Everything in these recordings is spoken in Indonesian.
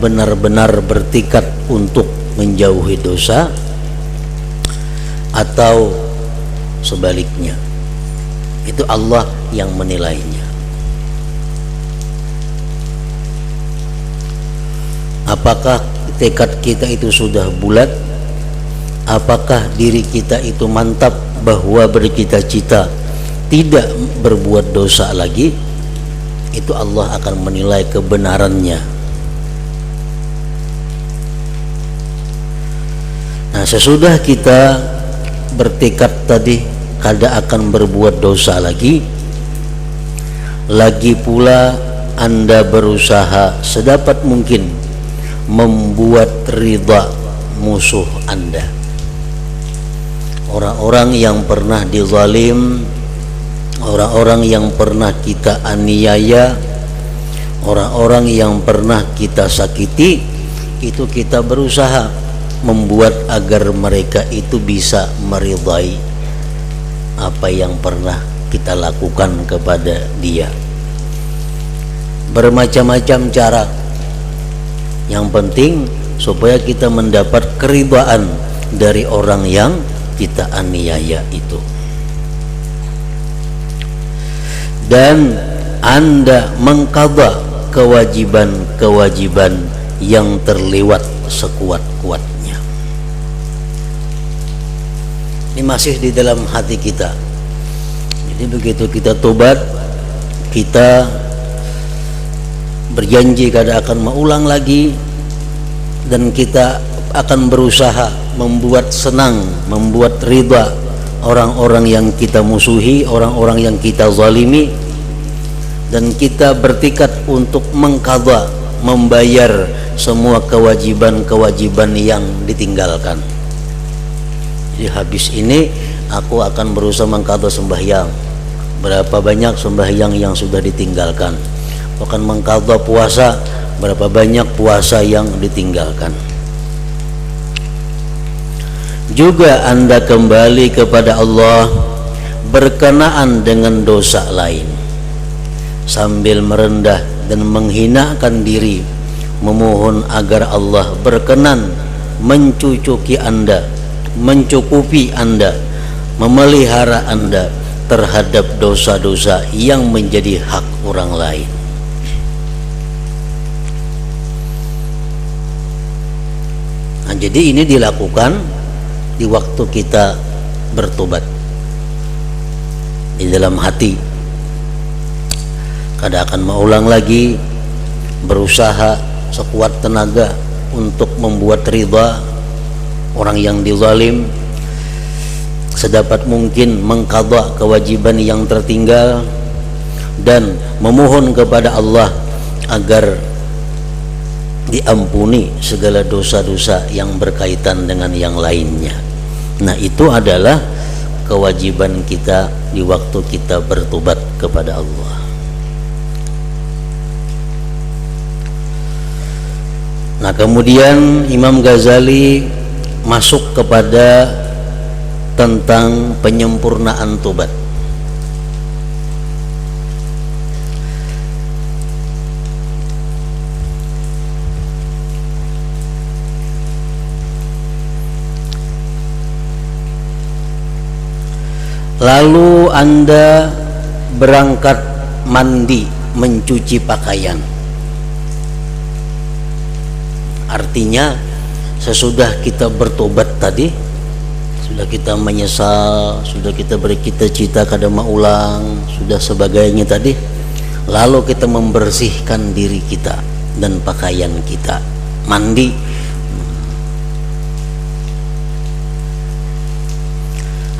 benar-benar bertekad untuk menjauhi dosa atau sebaliknya. Itu Allah yang menilainya. Apakah tekad kita itu sudah bulat? Apakah diri kita itu mantap bahwa bercita-cita tidak berbuat dosa lagi? Itu Allah akan menilai kebenarannya. Nah, sesudah kita bertekad tadi kada akan berbuat dosa lagi pula Anda berusaha sedapat mungkin membuat ridha musuh Anda. Orang-orang yang pernah dizalim, orang-orang yang pernah kita aniaya, orang-orang yang pernah kita sakiti, itu kita berusaha membuat agar mereka itu bisa meridai apa yang pernah kita lakukan kepada dia. Bermacam-macam cara. Yang penting supaya kita mendapat keridhaan dari orang yang kita aniaya itu. Dan Anda mengqadha kewajiban-kewajiban yang terlewat sekuat-kuatnya. Ini masih di dalam hati kita. Jadi begitu kita tobat, kita berjanji kada akan mengulang lagi, dan kita akan berusaha membuat senang, membuat ridha orang-orang yang kita musuhi, orang-orang yang kita zalimi, dan kita bertekad untuk mengqadha, membayar semua kewajiban-kewajiban yang ditinggalkan. Jadi habis ini aku akan berusaha mengqadha sembahyang. Berapa banyak sembahyang yang sudah ditinggalkan. Aku akan mengqadha puasa, berapa banyak puasa yang ditinggalkan. Juga Anda kembali kepada Allah berkenaan dengan dosa lain, sambil merendah dan menghinakan diri, memohon agar Allah berkenan mencucuki Anda, mencukupi Anda, memelihara Anda terhadap dosa-dosa yang menjadi hak orang lain. Nah, jadi ini dilakukan di waktu kita bertobat di dalam hati. Kada akan mengulang lagi, berusaha sekuat tenaga untuk membuat ridha orang yang dizalim, sedapat mungkin mengqadha kewajiban yang tertinggal, dan memohon kepada Allah agar diampuni segala dosa-dosa yang berkaitan dengan yang lainnya. Nah, itu adalah kewajiban kita di waktu kita bertobat kepada Allah. Nah, kemudian Imam Ghazali masuk kepada tentang penyempurnaan tobat. Lalu Anda berangkat mandi, mencuci pakaian. Artinya sesudah kita bertobat tadi, sudah kita menyesal, sudah kita bercita-cita kada mengulang, sudah sebagainya tadi, lalu kita membersihkan diri kita dan pakaian kita, mandi.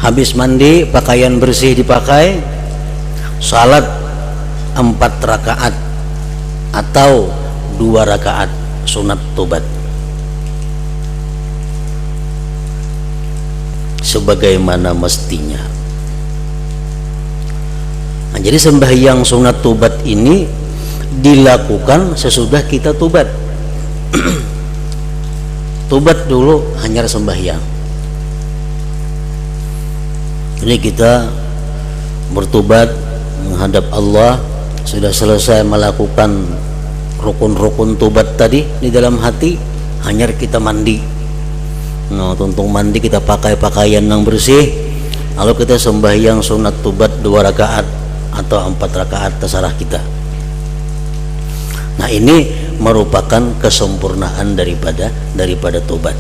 Habis mandi, pakaian bersih dipakai, salat 4 rakaat atau 2 rakaat sunat tobat, sebagaimana mestinya. Nah, jadi sembahyang sunat tobat ini dilakukan sesudah kita tobat. Tobat dulu hanya sembahyang. Ini kita bertobat menghadap Allah, sudah selesai melakukan rukun-rukun tobat tadi di dalam hati, hanya kita mandi. Nah, tuntung mandi kita pakai pakaian yang bersih, lalu kita sembahyang sunat tobat 2 rakaat atau 4 rakaat terserah kita. Nah, ini merupakan kesempurnaan daripada tobat.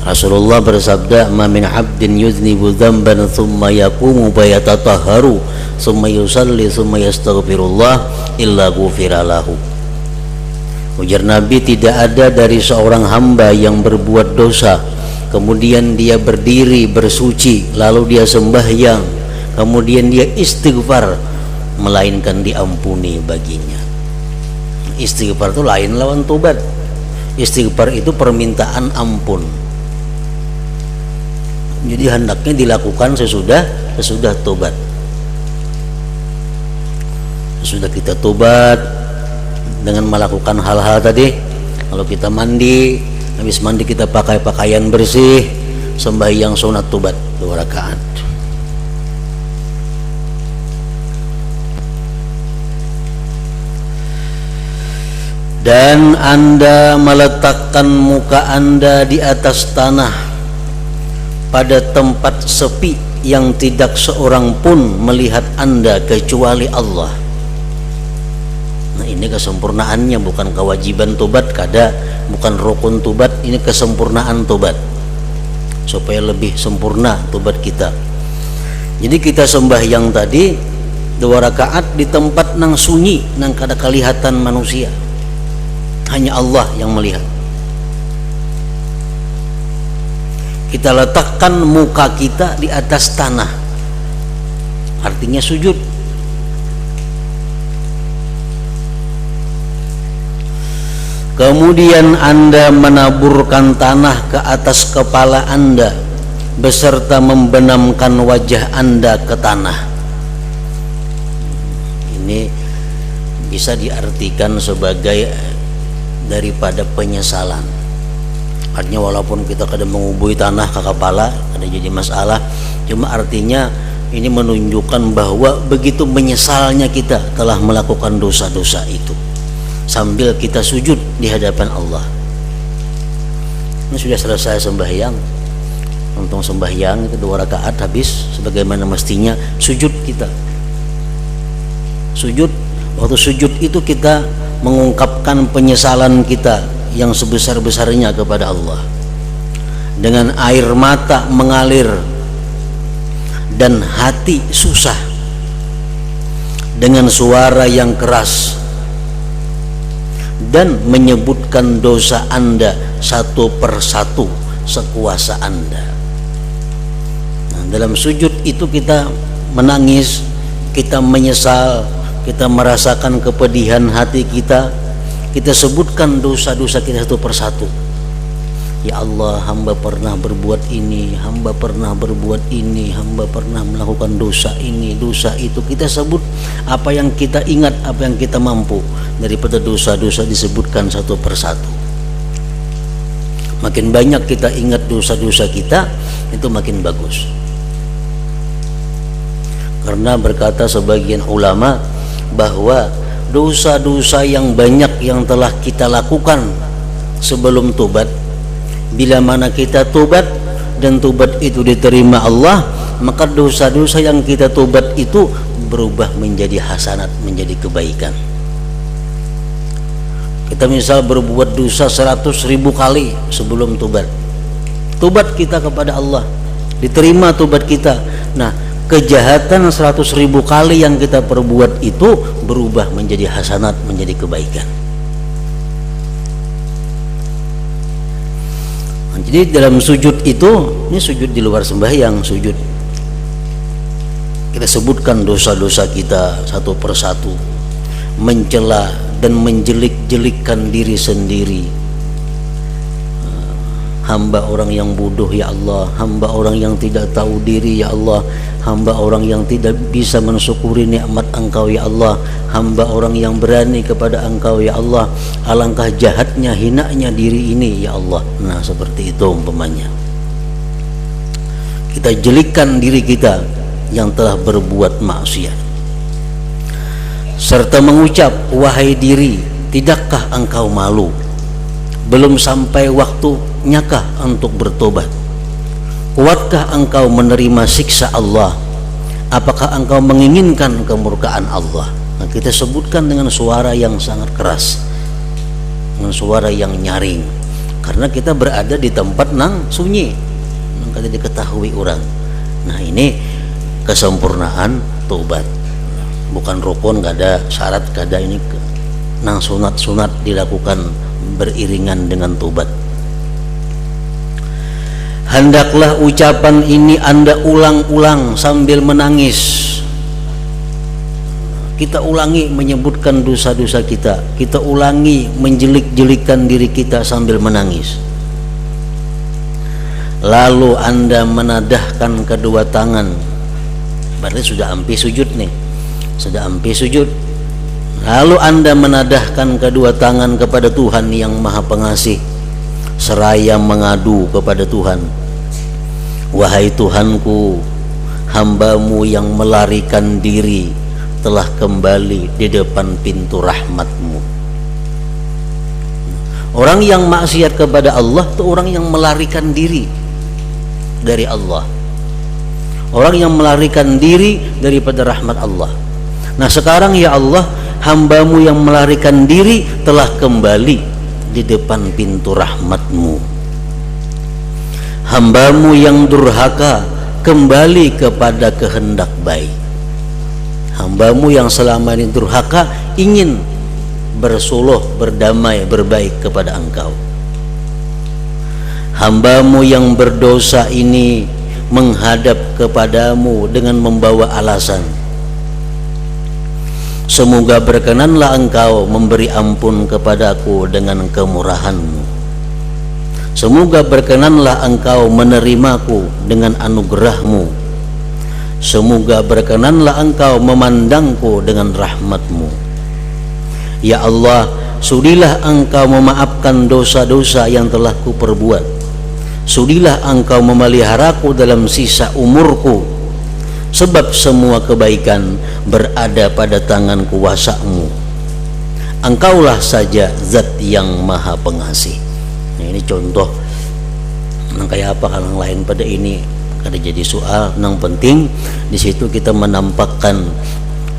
Rasulullah bersabda, "Ma min 'abdin yuznibu dzamban tsumma yaqumu fayatatahharu tsumma yusalli tsumma yastaghfirullah illa ghufira lahu." Ujar Nabi, tidak ada dari seorang hamba yang berbuat dosa, kemudian dia berdiri bersuci, lalu dia sembahyang, kemudian dia istighfar, melainkan diampuni baginya. Istighfar itu lain lawan tobat. Istighfar itu permintaan ampun. Jadi hendaknya dilakukan sesudah tobat. Sesudah kita tobat dengan melakukan hal-hal tadi, kalau kita mandi, habis mandi kita pakai pakaian bersih, sembahyang sunat tobat 2 rakaat. Dan Anda meletakkan muka Anda di atas tanah pada tempat sepi yang tidak seorang pun melihat Anda kecuali Allah. Nah, ini kesempurnaannya, bukan kewajiban tobat kada, bukan rukun tobat, ini kesempurnaan tobat supaya lebih sempurna tobat kita. Jadi kita sembahyang tadi 2 rakaat di tempat nang sunyi, nang kada kelihatan manusia, hanya Allah yang melihat. Kita letakkan muka kita di atas tanah, artinya sujud. Kemudian Anda menaburkan tanah ke atas kepala Anda beserta membenamkan wajah Anda ke tanah. Ini bisa diartikan sebagai daripada penyesalan. Artinya walaupun kita kadang mengubui tanah ke kepala, ada jadi masalah, cuma artinya ini menunjukkan bahwa begitu menyesalnya kita telah melakukan dosa-dosa itu, sambil kita sujud di hadapan Allah. Ini sudah selesai sembahyang, untung sembahyang itu 2 rakaat habis sebagaimana mestinya, sujud kita. Sujud, waktu sujud itu kita mengungkapkan penyesalan kita yang sebesar-besarnya kepada Allah, dengan air mata mengalir dan hati susah, dengan suara yang keras, dan menyebutkan dosa Anda satu persatu sekuasa Anda. Nah, dalam sujud itu kita menangis, kita menyesal, kita merasakan kepedihan hati kita sebutkan dosa-dosa kita satu persatu. Ya Allah, hamba pernah berbuat ini, hamba pernah berbuat ini, hamba pernah melakukan dosa ini, dosa itu. Kita sebut apa yang kita ingat, apa yang kita mampu. Daripada dosa-dosa disebutkan satu persatu. Makin banyak kita ingat dosa-dosa kita, itu makin bagus. Karena berkata sebagian ulama bahwa dosa-dosa yang banyak yang telah kita lakukan sebelum tobat, bila mana kita tobat dan tobat itu diterima Allah, maka dosa-dosa yang kita tobat itu berubah menjadi hasanat, menjadi kebaikan. Kita misal berbuat dosa 100.000 kali sebelum tobat, tobat kita kepada Allah, diterima tobat kita. Nah, kejahatan 100.000 kali yang kita perbuat itu berubah menjadi hasanat, menjadi kebaikan. Nah, jadi dalam sujud itu, ini sujud di luar sembahyang, sujud kita sebutkan dosa-dosa kita satu persatu, mencela dan menjelik-jelikkan diri sendiri. Hamba orang yang bodoh ya Allah, hamba orang yang tidak tahu diri ya Allah, hamba orang yang tidak bisa mensyukuri nikmat Engkau ya Allah, hamba orang yang berani kepada Engkau ya Allah, alangkah jahatnya, hinanya diri ini ya Allah. Nah, seperti itu umpamanya. Kita jelikkan diri kita yang telah berbuat maksiat. serta mengucap, wahai diri, tidakkah engkau malu? Belum sampai waktunyakah untuk bertobat? Kuatkah engkau menerima siksa Allah? Apakah engkau menginginkan kemurkaan Allah? Nah, kita sebutkan dengan suara yang sangat keras, dengan suara yang nyaring, karena kita berada di tempat nang sunyi, nang kada diketahui orang. Nah, ini kesempurnaan tobat. Bukan rukun, gak ada syarat, gak ada ini nang sunat-sunat dilakukan beriringan dengan tobat. Hendaklah ucapan ini Anda ulang-ulang sambil menangis. Kita ulangi menyebutkan dosa-dosa kita, kita ulangi menjelik-jelikkan diri kita sambil menangis. Lalu Anda menadahkan kedua tangan, berarti sudah hampir sujud nih, sudah hampir sujud. Lalu Anda menadahkan kedua tangan kepada Tuhan yang Maha Pengasih, seraya mengadu kepada Tuhan, wahai Tuhanku, hamba-Mu yang melarikan diri telah kembali di depan pintu rahmat-Mu. Orang yang maksiat kepada Allah itu orang yang melarikan diri dari Allah, orang yang melarikan diri daripada rahmat Allah. Nah, sekarang ya Allah, hamba-Mu yang melarikan diri telah kembali di depan pintu rahmat-Mu. Hamba-Mu yang durhaka kembali kepada kehendak baik. Hamba-Mu yang selama ini durhaka ingin bersuluh, berdamai, berbaik kepada Engkau. Hamba-Mu yang berdosa ini menghadap kepadamu dengan membawa alasan. Semoga berkenanlah Engkau memberi ampun kepadaku dengan kemurahan-Mu. Semoga berkenanlah Engkau menerimaku dengan anugerah-Mu. Semoga berkenanlah Engkau memandangku dengan rahmat-Mu. Ya Allah, sudilah Engkau memaafkan dosa-dosa yang telah kuperbuat. Sudilah Engkau memeliharaku dalam sisa umurku, sebab semua kebaikan berada pada tangan kuasa-Mu. Engkaulah saja zat yang Maha Pengasih. Nah, ini contoh nang kayak apa kalau lain pada ini kada jadi soal. Nang penting di situ kita menampakkan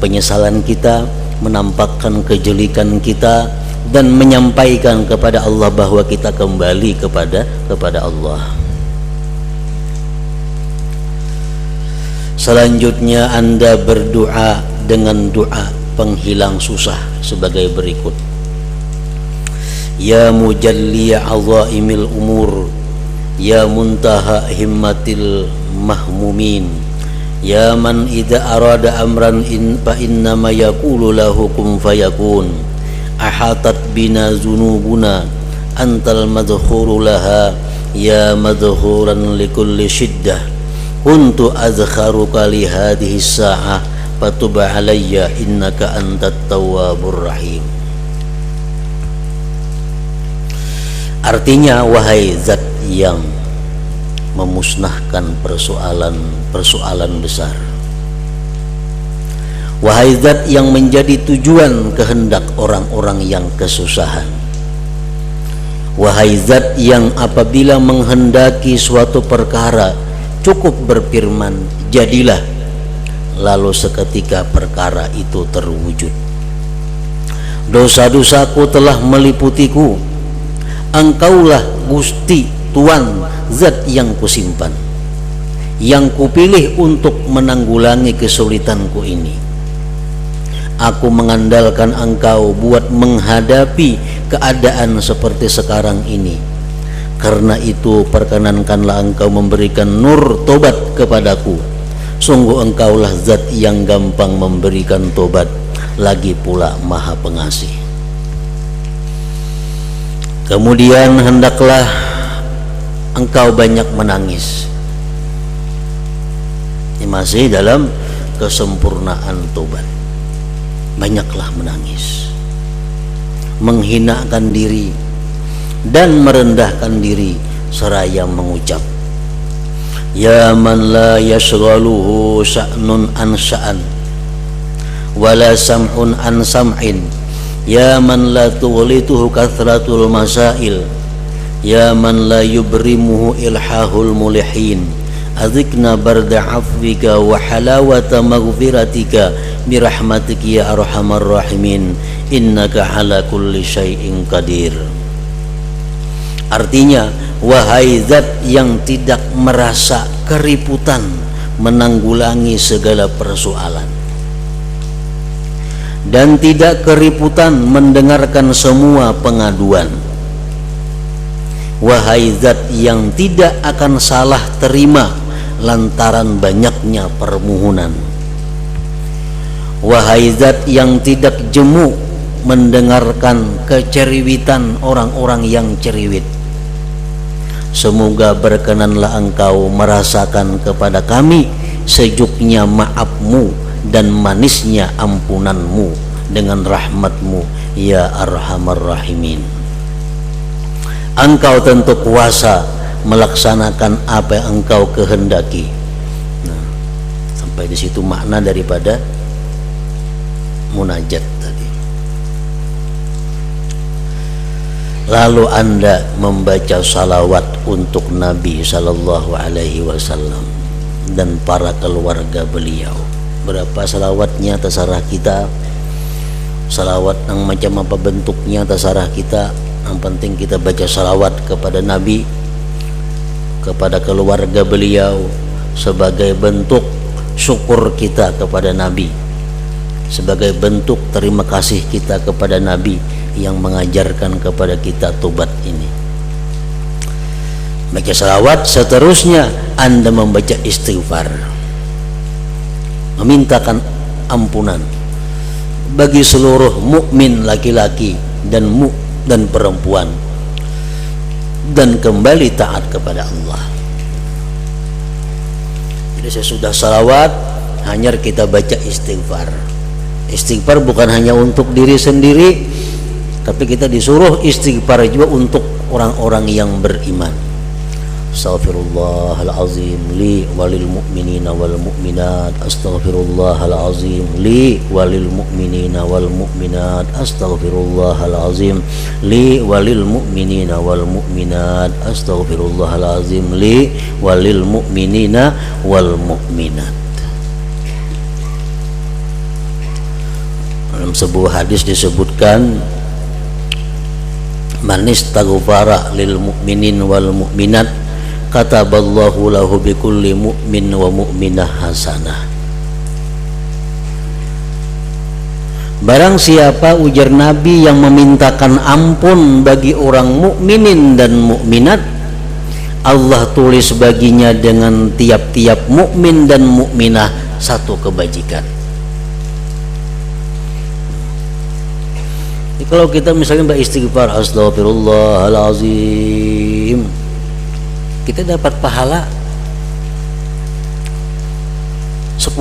penyesalan kita, menampakkan kejelikan kita, dan menyampaikan kepada Allah bahwa kita kembali kepada Allah. Selanjutnya Anda berdoa dengan doa penghilang susah sebagai berikut. Ya mujalliya azaimil umur, ya muntaha himmatil mahmumin, ya man idza arada amran fa innama yaqulu lahu kun fayakun, ahatat bina zunubuna antal madhhuru laha, ya madhhuran likulli shiddah, kuntu azkharuka li hadhihi sa'ah fatub alayya innaka antat tawwabur rahim. Artinya, wahai zat yang memusnahkan persoalan besar, wahai zat yang menjadi tujuan kehendak orang-orang yang kesusahan, wahai zat yang apabila menghendaki suatu perkara cukup berfirman jadilah, lalu seketika perkara itu terwujud. Dosa-dosaku telah meliputiku, Engkaulah Gusti Tuan, zat yang kusimpan, yang kupilih untuk menanggulangi kesulitanku ini. Aku mengandalkan Engkau buat menghadapi keadaan seperti sekarang ini. Karena itu perkenankanlah Engkau memberikan nur tobat kepadaku. Sungguh Engkaulah zat yang gampang memberikan tobat, lagi pula Maha Pengasih. Kemudian hendaklah Engkau banyak menangis. Ini masih dalam kesempurnaan tobat. Banyaklah menangis, menghinakan diri dan merendahkan diri seraya mengucap, ya man la yashghaluhu sya'nun an sya'an wala sam'un an sam'in, ya man la tughlituhu kathratul masail, ya man la yubrimuhu ilhahul mulihin, adzikna barda afwika wa halawata maghfiratika birahmatika ya arhamar rahimin, innaka ala kulli syai'in qadir. Artinya, wahai zat yang tidak merasa keriputan menanggulangi segala persoalan dan tidak keriputan mendengarkan semua pengaduan, wahai zat yang tidak akan salah terima lantaran banyaknya permohonan, wahai zat yang tidak jemu mendengarkan keceriwitan orang-orang yang ceriwit, semoga berkenanlah engkau merasakan kepada kami sejuknya maafmu dan manisnya ampunanmu dengan rahmatmu ya arhamar rahimin. Engkau tentu kuasa melaksanakan apa yang engkau kehendaki. Nah, sampai di situ makna daripada munajat tadi. Lalu Anda membaca salawat untuk Nabi Sallallahu Alaihi Wasallam dan para keluarga beliau. Berapa salawatnya terserah kita, salawat yang macam apa bentuknya terserah kita. Yang penting kita baca salawat kepada Nabi, kepada keluarga beliau, sebagai bentuk syukur kita kepada Nabi, sebagai bentuk terima kasih kita kepada Nabi yang mengajarkan kepada kita tobat ini. Baca salawat, seterusnya Anda membaca istighfar, memintakan ampunan bagi seluruh mukmin laki-laki dan perempuan, dan kembali taat kepada Allah. Jadi sesudah salawat hanya kita baca istighfar. Istighfar bukan hanya untuk diri sendiri, tapi kita disuruh istighfar juga untuk orang-orang yang beriman. Astaghfirullahalazim li walil mu'minina wal mu'minat, astaghfirullahalazim li walil mu'minina wal mu'minat, astaghfirullahalazim li walil mu'minina wal mu'minat, astaghfirullahalazim li walil mu'minina wal mu'minat. Dalam sebuah hadis disebutkan, man istaghfara lil mu'minin wal mu'minat kataballahu lahu bikulli mu'min wa mu'minah hasanah. Barang siapa, ujar Nabi, yang memintakan ampun bagi orang mukminin dan mukminat, Allah tulis baginya dengan tiap-tiap mukmin dan mukminah satu kebajikan. Jadi kalau kita misalnya beristighfar, astaghfirullahalazim, kita dapat pahala 10.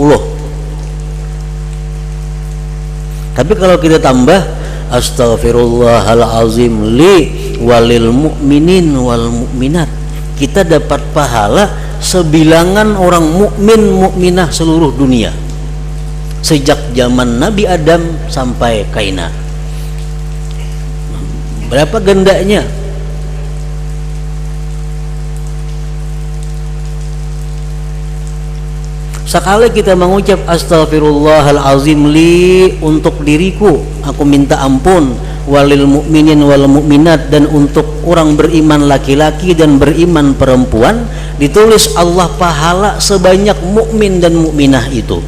Tapi kalau kita tambah astaghfirullahalazim li walil mu'minin wal mu'minat, kita dapat pahala sebilangan orang mukmin mukminah seluruh dunia, sejak zaman Nabi Adam sampai Kaina. Berapa gendanya? Sekali kita mengucap astaghfirullahalazim li untuk diriku, aku minta ampun, walil mu'minin wal mu'minat, dan untuk orang beriman laki-laki dan beriman perempuan, ditulis Allah pahala sebanyak mukmin dan mukminah itu.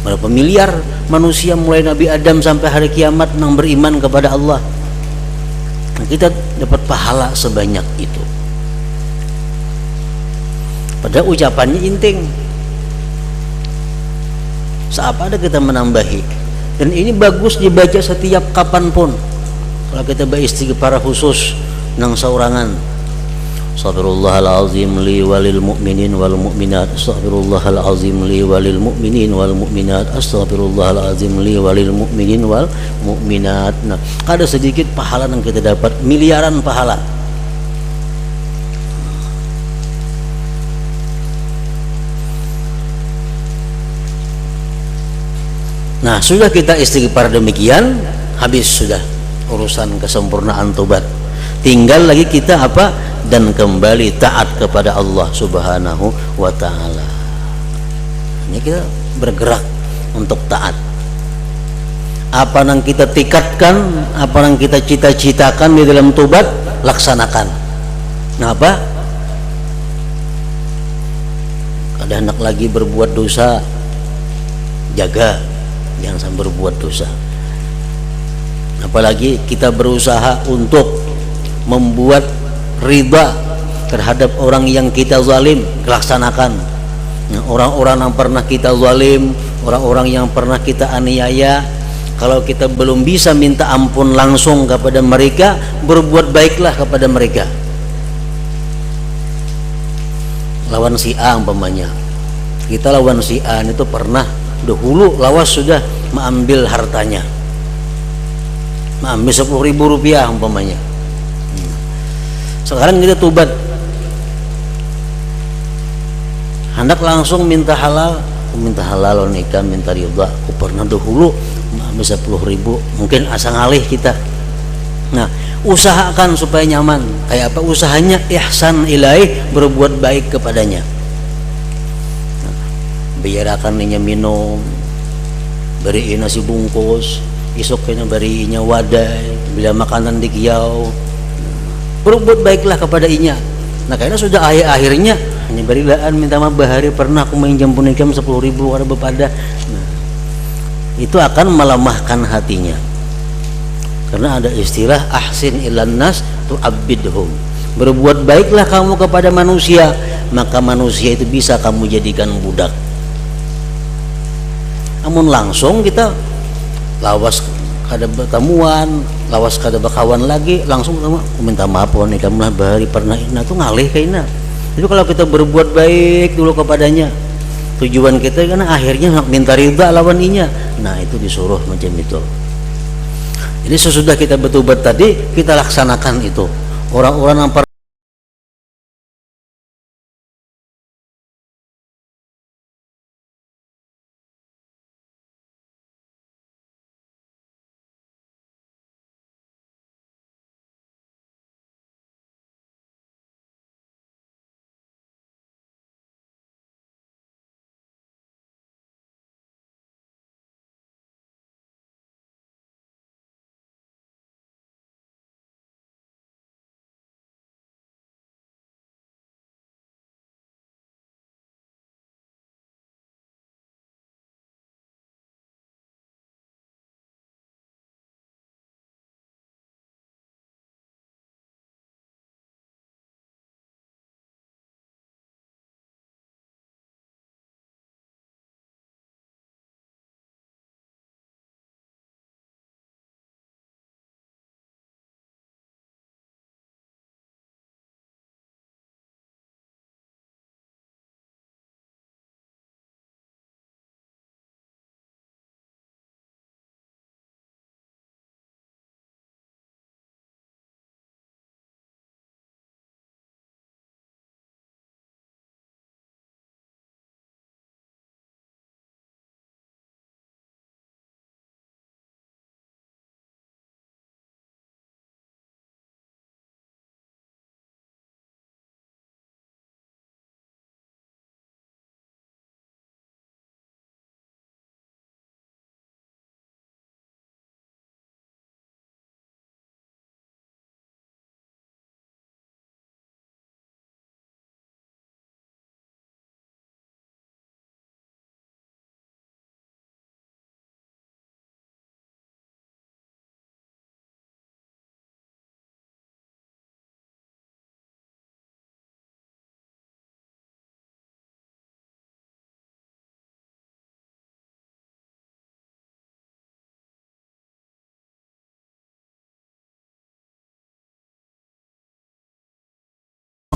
Berapa miliar manusia mulai Nabi Adam sampai hari kiamat yang beriman kepada Allah, kita dapat pahala sebanyak itu. Padahal ucapannya inting, seapa ada kita menambahi. Dan ini bagus dibaca setiap kapanpun. Kalau kita beristighfar khusus nang saurangan, astaghfirullahalazim li walil mu'minin wal mu'minat, astaghfirullahalazim li walil mu'minin wal mu'minat, astaghfirullahalazim li walil mu'minin wal mu'minat. Nah, ada sedikit pahala yang kita dapat, miliaran pahala. Nah, sudah kita istighfar demikian, habis sudah urusan kesempurnaan tobat. Tinggal lagi kita apa? Dan kembali taat kepada Allah Subhanahu wa taala. Ini kita bergerak untuk taat. Apa yang kita tikatkan, apa yang kita cita-citakan di dalam tobat, laksanakan. Nah, apa? Kada hendak lagi berbuat dosa, jaga jangan sampai berbuat dosa. Apalagi kita berusaha untuk membuat riba terhadap orang yang kita zalim, laksanakan. Nah, orang-orang yang pernah kita zalim, orang-orang yang pernah kita aniaya, kalau kita belum bisa minta ampun langsung kepada mereka, berbuat baiklah kepada mereka. Lawan si A umpamanya, kita lawan si A itu pernah dahulu lawas sudah mengambil hartanya, mengambil 10.000 rupiah umpamanya. Sekarang kita tobat, hendak langsung minta halal, minta halal nikah, minta ridha. Aku pernah dahulu mengambil 10.000, mungkin asa ngalih kita. Nah, usahakan supaya nyaman. Kayak apa usahanya? Ihsan ilaih, berbuat baik kepadanya. Biarakan ninya minum, beriin nasi bungkus, isok kena berinya wadai, bila makanan di kiau, berbuat baiklah kepada inya. Nah, kayaknya sudah akhirnya hanya berilaan minta maaf bahari pernah aku minjam punikam 10.000 ada bepada. Nah, itu akan melemahkan hatinya, karena ada istilah ahsin ilan nas tu'abbidhum, berbuat baiklah kamu kepada manusia, maka manusia itu bisa kamu jadikan budak. Namun langsung kita lawas kada bertemuan, lawas kada berkawan lagi, langsung sama minta maaf nih kamu lah bahari pernah ina tuh ngalih kaina. Jadi kalau kita berbuat baik dulu kepadanya, tujuan kita kan akhirnya minta ridha lawan inya. Nah, itu disuruh macam itu. Jadi sesudah kita bertobat tadi, kita laksanakan itu. Orang-orang yang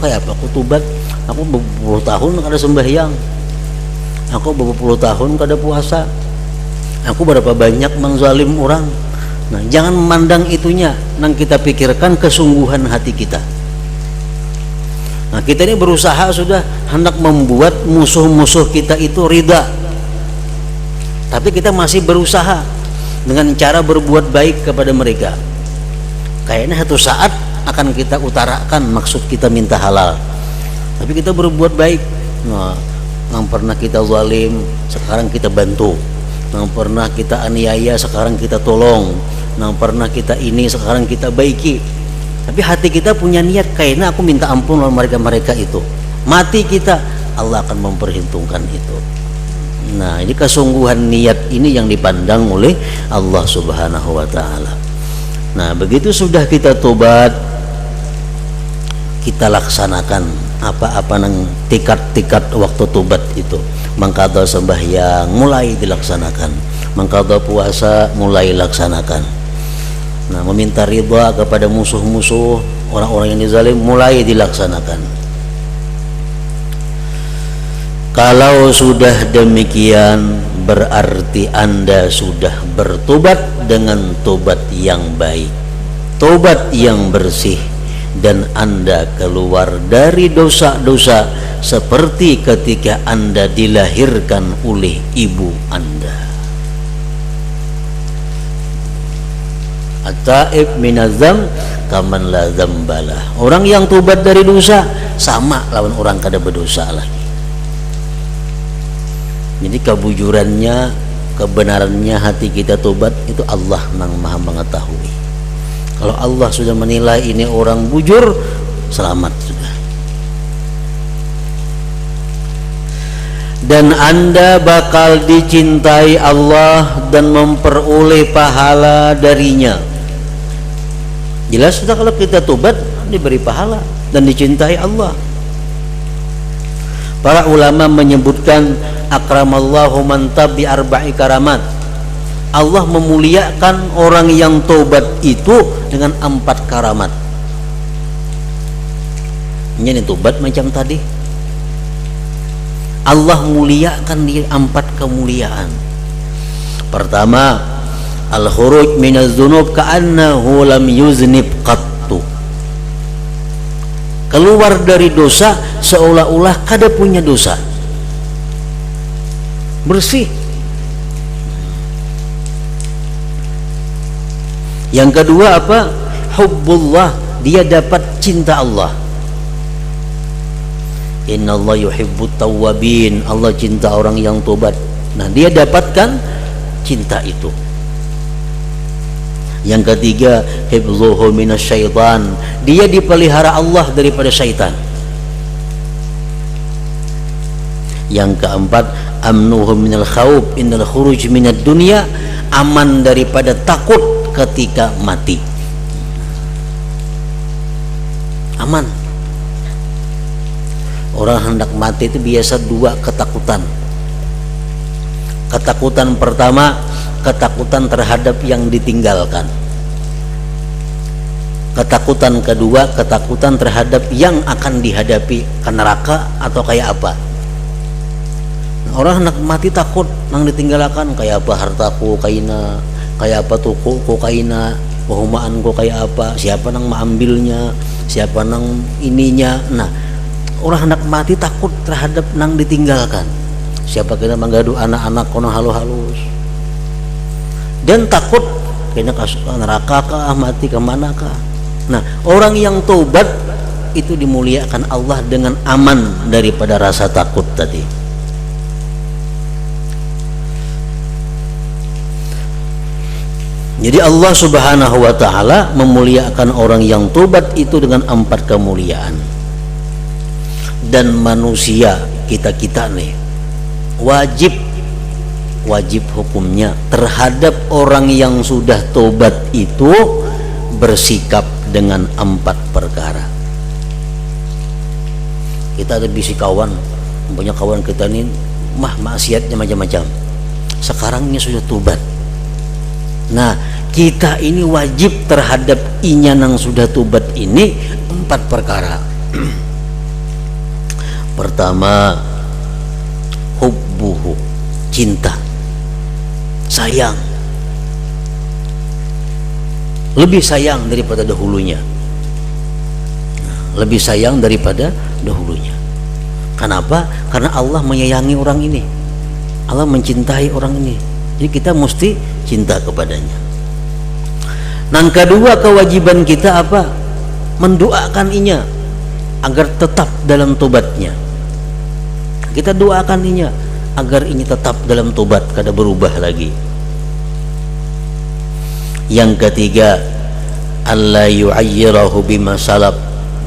kayak apa? Aku tobat, aku beberapa tahun kada sembahyang, aku beberapa tahun kada puasa, aku berapa banyak menzalim orang. Nah, jangan memandang itunya, yang kita pikirkan kesungguhan hati kita. Nah, kita ini berusaha sudah hendak membuat musuh-musuh kita itu ridha. tapi kita masih berusaha dengan cara berbuat baik kepada mereka. Kayaknya satu saat akan kita utarakan maksud kita minta halal, tapi kita berbuat baik. Nah, yang pernah kita zalim sekarang kita bantu, yang pernah kita aniaya sekarang kita tolong, yang pernah kita ini sekarang kita baiki. Tapi hati kita punya niat, kayaknya aku minta ampun lawan mereka itu. Mati kita, Allah akan memperhitungkan itu. Nah, ini kesungguhan niat ini yang dipandang oleh Allah Subhanahu wa taala. Nah, begitu sudah kita tobat, kita laksanakan apa-apa nang tikat-tikat waktu tobat itu. Mangkada sembahyang mulai dilaksanakan, mangkada puasa mulai laksanakan. Nah, meminta ridha kepada musuh-musuh, orang-orang yang dizalim mulai dilaksanakan. Kalau sudah demikian, berarti Anda sudah bertobat dengan tobat yang baik, tobat yang bersih, dan Anda keluar dari dosa-dosa seperti ketika Anda dilahirkan oleh ibu Anda. At-taib minazam kaman la dzambalah. Orang yang tobat dari dosa sama lawan orang kada berdosa lagi. Jadi kebujurannya, kebenarannya hati kita tobat itu Allah yang maha mengetahui. Kalau Allah sudah menilai ini orang bujur, selamat sudah. Dan Anda bakal dicintai Allah dan memperoleh pahala darinya. Jelas sudah kalau kita tobat diberi pahala dan dicintai Allah. Para ulama menyebutkan akramallahu man tab bi arba'i karamat. Allah memuliakan orang yang tobat itu dengan 4 karamat. Ini tobat macam tadi. Allah muliakan di 4 kemuliaan. Pertama, al-khuruj minaz dzunub ka'annahu lam yuznib qattu. Keluar dari dosa seolah-olah kada punya dosa, bersih. Yang kedua apa? Hubbullah, dia dapat cinta Allah. Innallaha yuhibbut tawwabin, Allah cinta orang yang tobat. Nah, dia dapatkan cinta itu. Yang ketiga, hifdzuhu minasyaitan, dia dipelihara Allah daripada syaitan. Yang keempat, amnuhu minal khauf innal khuruj minad dunya, aman daripada takut ketika mati. Aman. Orang hendak mati itu biasa 2 ketakutan. Ketakutan pertama, ketakutan terhadap yang ditinggalkan. Ketakutan kedua, ketakutan terhadap yang akan dihadapi, ke neraka atau kayak apa. Orang hendak mati takut nang ditinggalkan, kayak apa hartaku kaina, kayak apa tuku kaina, kehumaanku kayak apa, siapa nang mengambilnya, siapa nang ininya. Nah, orang hendak mati takut terhadap nang ditinggalkan, siapa kena menggadu anak-anak kono halus-halus, dan takut kena kasuk neraka kah, mati kemana kah. Nah, orang yang tobat itu dimuliakan Allah dengan aman daripada rasa takut tadi. Jadi Allah Subhanahu wa ta'ala memuliakan orang yang tobat itu dengan 4 kemuliaan. Dan manusia kita nih wajib hukumnya terhadap orang yang sudah tobat itu bersikap dengan 4 perkara. Kita ada bisi kawan, punya kawan kita ini maksiatnya macam-macam, sekarang ini sudah tobat. Nah, kita ini wajib terhadap yang sudah tobat ini 4 perkara. Pertama, hubbuhu, cinta, sayang, lebih sayang daripada dahulunya, lebih sayang daripada dahulunya. Kenapa? Karena Allah menyayangi orang ini, Allah mencintai orang ini. Jadi kita mesti cinta kepadanya. Yang kedua, kewajiban kita apa? Mendoakan inya agar tetap dalam tobatnya. Kita doakan inya agar ini tetap dalam tobat, kada berubah lagi. Yang ketiga, alla yu'ayyirahu bima salab,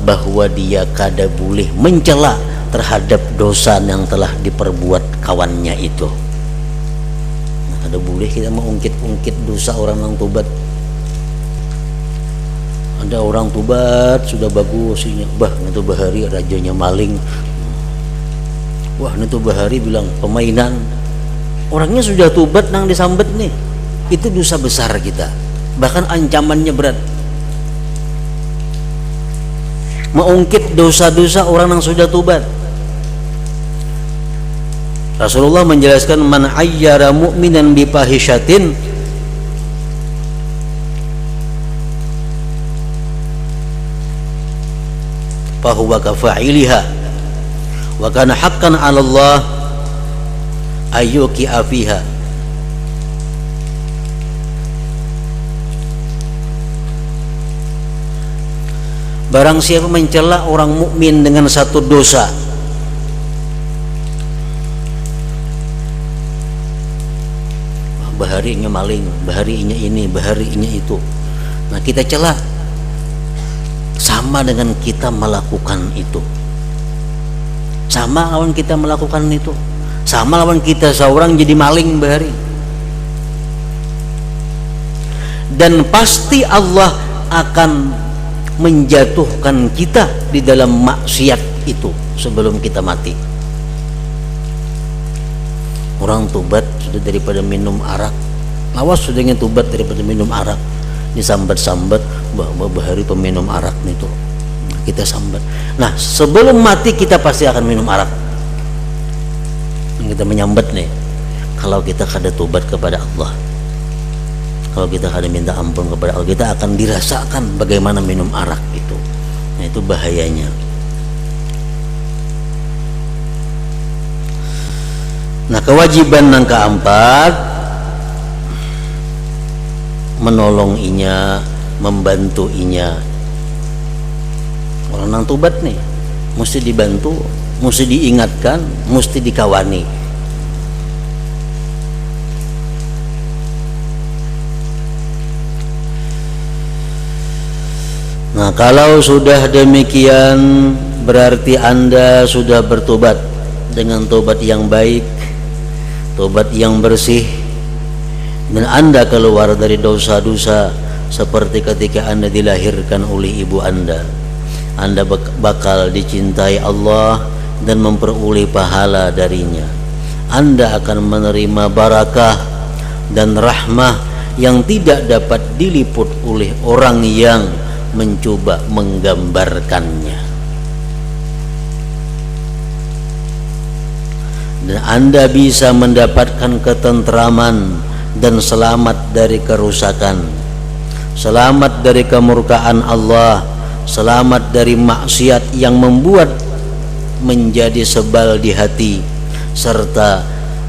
bahwa dia kada boleh mencela terhadap dosa yang telah diperbuat kawannya itu. Kada boleh kita mengungkit-ungkit dosa orang yang tobat. Ada orang tobat sudah bagus, bah itu bahari rajanya maling, wah itu bahari bilang pemainan, orangnya sudah tobat nang disambet nih, itu dosa besar kita, bahkan ancamannya berat. Mengungkit dosa-dosa orang yang sudah tobat. Rasulullah menjelaskan, man ayyara mu'minan bifahishatin fahuwa kafa'iliha wa kana haqqan 'ala Allah ayyuki afiha. Barang siapa mencela orang mukmin dengan satu dosa, baharinya maling, baharinya ini, baharinya itu, nah kita cela, sama dengan kita melakukan itu, sama lawan kita melakukan itu, sama lawan kita seorang jadi maling bahari. Dan pasti Allah akan menjatuhkan kita di dalam maksiat itu sebelum kita mati. Orang tobat sudah daripada minum arak, lawas sudah ingin tobat daripada minum arak, disambat-sambat bahari peminum arak itu, kita sambat. Nah sebelum mati kita pasti akan minum arak. Kita menyambat nih, kalau kita kada tobat kepada Allah, kalau kita kada minta ampun kepada Allah, kita akan dirasakan bagaimana minum arak itu. Nah itu bahayanya. Nah kewajiban yang keempat, menolong inya, membantu inya. Orang nang tobat nih mesti dibantu, mesti diingatkan, mesti dikawani. Nah kalau sudah demikian, berarti Anda sudah bertobat dengan tobat yang baik, tobat yang bersih, dan Anda keluar dari dosa-dosa seperti ketika Anda dilahirkan oleh ibu Anda. Anda bakal dicintai Allah dan memperoleh pahala darinya. Anda akan menerima barakah dan rahmah yang tidak dapat diliput oleh orang yang mencoba menggambarkannya. Dan Anda bisa mendapatkan ketentraman dan selamat dari kerusakan, selamat dari kemurkaan Allah, selamat dari maksiat yang membuat menjadi sebal di hati, serta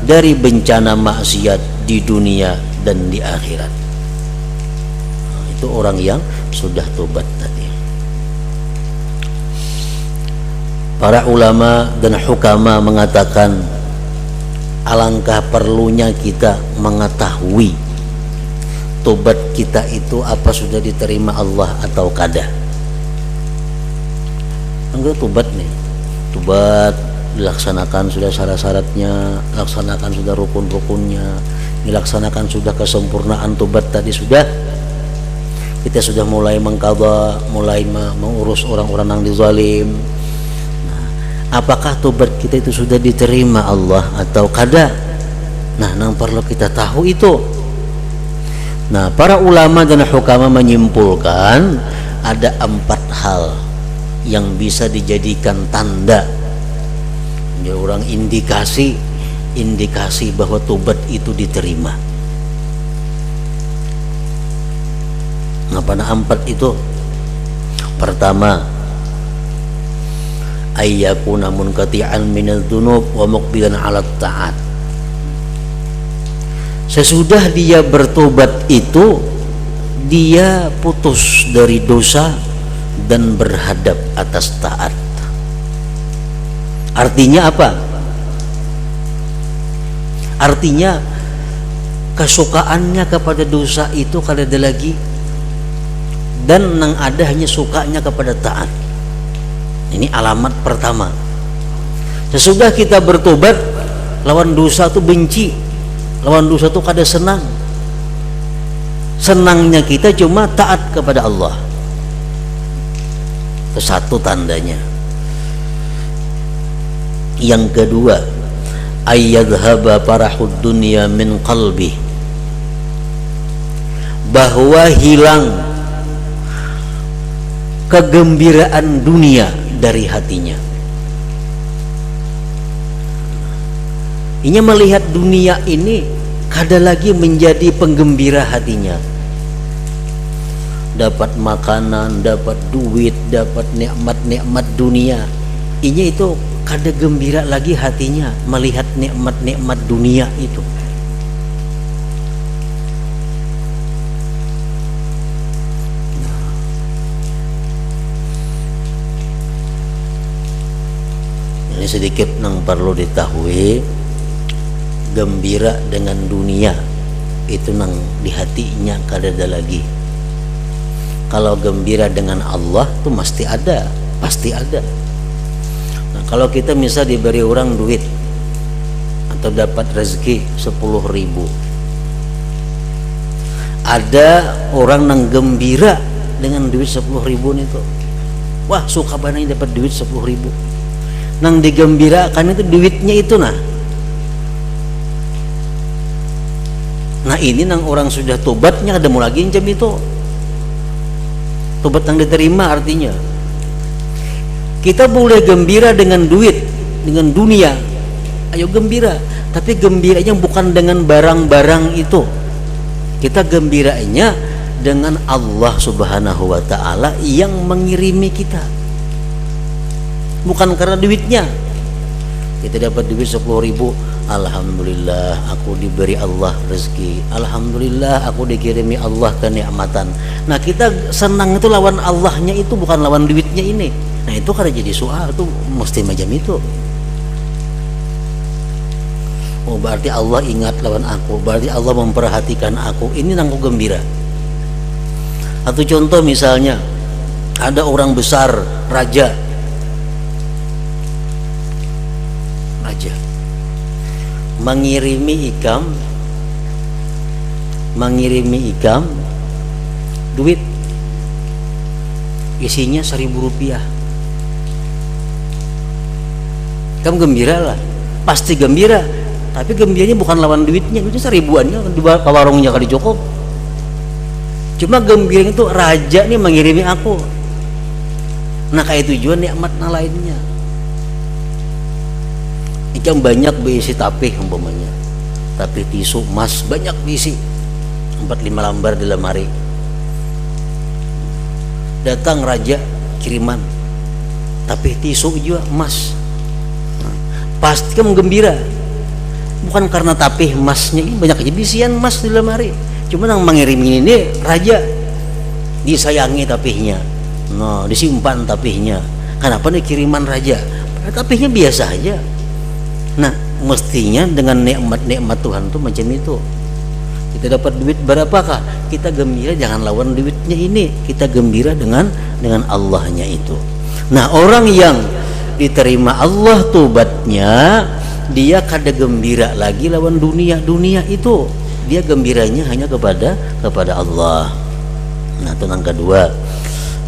dari bencana maksiat di dunia dan di akhirat. Nah, itu orang yang sudah tobat tadi. Para ulama dan hukama mengatakan, alangkah perlunya kita mengetahui tobat kita itu apa sudah diterima Allah atau kada. Enggak tobat nih, tobat dilaksanakan sudah syarat-syaratnya, laksanakan sudah rukun-rukunnya, dilaksanakan sudah kesempurnaan tobat tadi sudah. Kita sudah mulai mengqadha, mulai mengurus orang-orang yang dizalim. Nah, apakah tobat kita itu sudah diterima Allah atau kada? Nah, yang perlu kita tahu itu. Nah, para ulama dan hukama menyimpulkan ada 4 hal yang bisa dijadikan tanda, ya, orang indikasi bahwa tobat itu diterima. Apa 4 itu? Pertama, ayyakuna munqati'an minadz dzunub wa muqbilan 'ala ta'at. Sesudah dia bertobat itu, dia putus dari dosa dan berhadap atas taat. Artinya apa? Artinya kesukaannya kepada dosa itu kada ada lagi, dan nang ada hanya sukanya kepada taat. Ini alamat pertama. Sesudah kita bertobat, lawan dosa itu benci, lawan dosa itu kada senang. Senangnya kita cuma taat kepada Allah. Itu satu tandanya. Yang kedua, ayyadhhaba farahud dunya min qalbi, bahwa hilang kegembiraan dunia dari hatinya. Ini melihat dunia ini kada lagi menjadi penggembira hatinya. Dapat makanan, dapat duit, dapat nikmat-nikmat dunia, ini itu kada gembira lagi hatinya melihat nikmat-nikmat dunia itu. Ini sedikit yang perlu diketahui, gembira dengan dunia itu nang di hatinya kada ada lagi. Kalau gembira dengan Allah itu mesti ada, pasti ada. Nah, kalau kita misal diberi orang duit atau dapat rezeki 10.000, ada orang nang gembira dengan duit 10.000 itu, wah suka banget dapat duit 10.000. Nang digembirakan itu duitnya itu nah ini nang orang sudah tobatnya ada mau lagi jam itu. Tobat yang diterima artinya kita boleh gembira dengan duit, dengan dunia, ayo gembira, tapi gembiranya bukan dengan barang-barang itu. Kita gembiranya dengan Allah Subhanahu wa ta'ala yang mengirimi kita, bukan karena duitnya. Kita dapat duit 10.000, alhamdulillah aku diberi Allah rezeki, alhamdulillah aku dikirimi Allah kenikmatan. Nah kita senang itu lawan Allahnya itu, bukan lawan duitnya ini. Nah itu kada jadi soal, itu mesti macam itu. Oh berarti Allah ingat lawan aku, berarti Allah memperhatikan aku, ini nang aku gembira. Atau contoh misalnya ada orang besar, raja mengirimi ikam duit isinya 1.000 rupiah. Kamu gembira lah, pasti gembira, tapi gembiranya bukan lawan duitnya, itu 1.000-annya di warungnya kali cukup. Cuma gembira itu raja nih mengirimi aku. Nah kayak tujuan nikmat lainnya. Ikan banyak berisi tapih umpamanya, tapih tisu emas banyak berisi 4-5 lembar di lemari. Datang raja kiriman tapih tisu juga emas, pasti kamu gembira, bukan karena tapih emasnya ini banyak aja bisian emas di lemari, cuma yang mengirimi ini raja, disayangi tapihnya, no disimpan tapihnya. Kenapa nih kiriman raja? Tapihnya biasa aja. Nah mestinya dengan nikmat-nikmat Tuhan tuh macam itu. Kita dapat duit berapakah, kita gembira jangan lawan duitnya ini, kita gembira dengan Allahnya itu. Nah orang yang diterima Allah tobatnya, dia kada gembira lagi lawan dunia itu, dia gembiranya hanya kepada Allah. Nah itu yang kedua.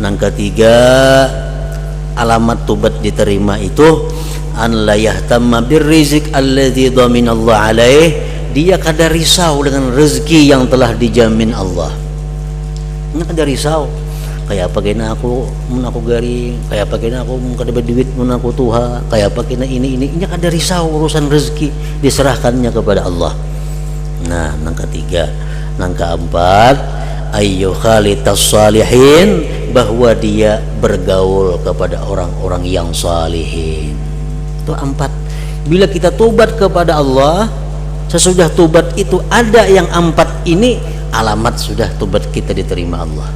Yang ketiga, alamat tobat diterima itu an la yahtamma birrizq alladzi dhaminallahu alaih, dia kada risau dengan rezeki yang telah dijamin Allah. Ini kada risau kayak apa kena aku mun aku garing, kayak apa kena aku mun kada berduit mun aku tuha, kayak apa kena ini kada risau urusan rezeki, diserahkannya kepada Allah. Nah yang ketiga. Yang keempat, ayyu khalitas salihin, bahwa dia bergaul kepada orang-orang yang salihin. Itu 4. Bila kita tobat kepada Allah, sesudah tobat itu ada yang 4 ini, alamat sudah tobat kita diterima Allah.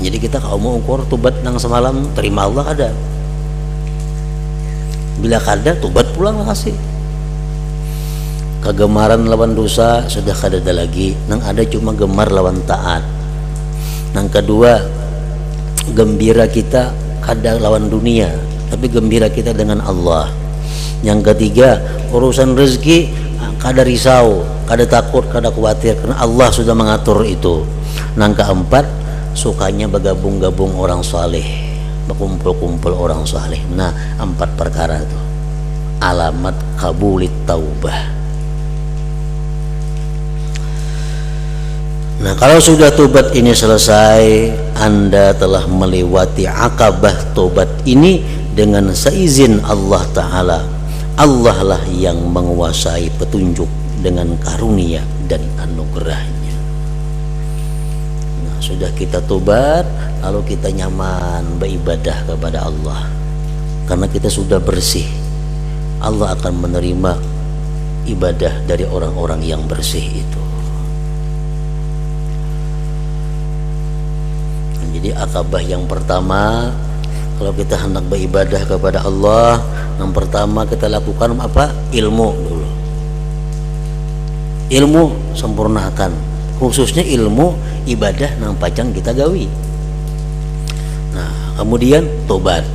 Jadi kita kalau mau ukur tobat nang semalam terima Allah ada. Bila kada tobat pulang kasih. Kegemaran lawan dosa sudah kada ada lagi, nang ada cuma gemar lawan taat. Nang kedua, gembira kita kada lawan dunia, tapi gembira kita dengan Allah. Yang ketiga, urusan rezeki kada risau, kada takut, kada khawatir karena Allah sudah mengatur itu. Nang keempat, sukanya bergabung-gabung orang saleh, berkumpul-kumpul orang saleh. Nah, 4 perkara itu alamat kabulit taubah. Nah, kalau sudah tobat ini selesai, Anda telah melewati akabah tobat ini dengan seizin Allah Ta'ala. Allah lah yang menguasai petunjuk dengan karunia dan anugerahnya. Nah, sudah kita tobat, lalu kita nyaman beribadah kepada Allah. Karena kita sudah bersih, Allah akan menerima ibadah dari orang-orang yang bersih itu. Jadi akabah yang pertama, kalau kita hendak beribadah kepada Allah, yang pertama kita lakukan apa? Ilmu dulu. Ilmu sempurnakan, khususnya ilmu ibadah nang pacang kita gawi. Nah, kemudian tobat.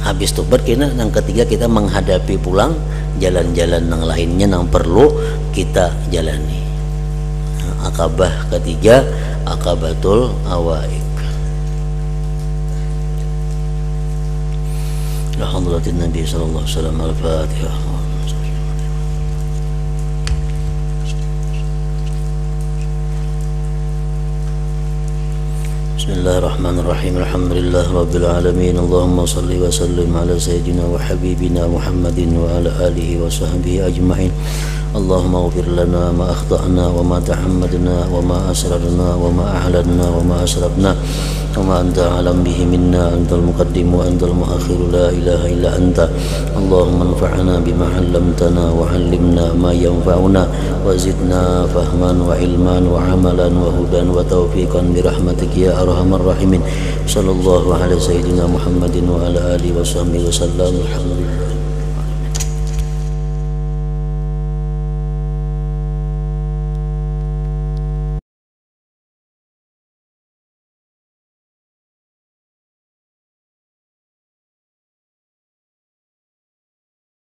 Habis tobat kita yang ketiga kita menghadapi pulang jalan-jalan yang lainnya yang perlu kita jalani. Nah, akabah ketiga, akabatul awaik. Alhamdulillah Nabi sallallahu alaihi wasallam. Al-Fatihah. Bismillahirrahmanirrahim. Alhamdulillah rabbil alamin. Allahumma salli wa sallim ala sayyidina wa habibina Muhammadin wa ala alihi wa sahbihi ajma'in. Allahumma ighfir lana ma akhta'na wa ma ta'ammadna wa ma asrarna wa ma a'lanna wa ma asrafna wa ma anta alam bihi minna, antal muqaddim wa antal muakhir, la ilaha illa anta. Allahumma anfa'na bima 'allamtana wa 'allimna ma yanfa'una wa zidna fahman wa ilman wa amalan wa hudan wa taufiqan bi rahmatika ya arhamar rahimin. Sallallahu alaihi sayyidina Muhammadin wa ala alihi wa sahbihi wa sallam. Alhamdulillah.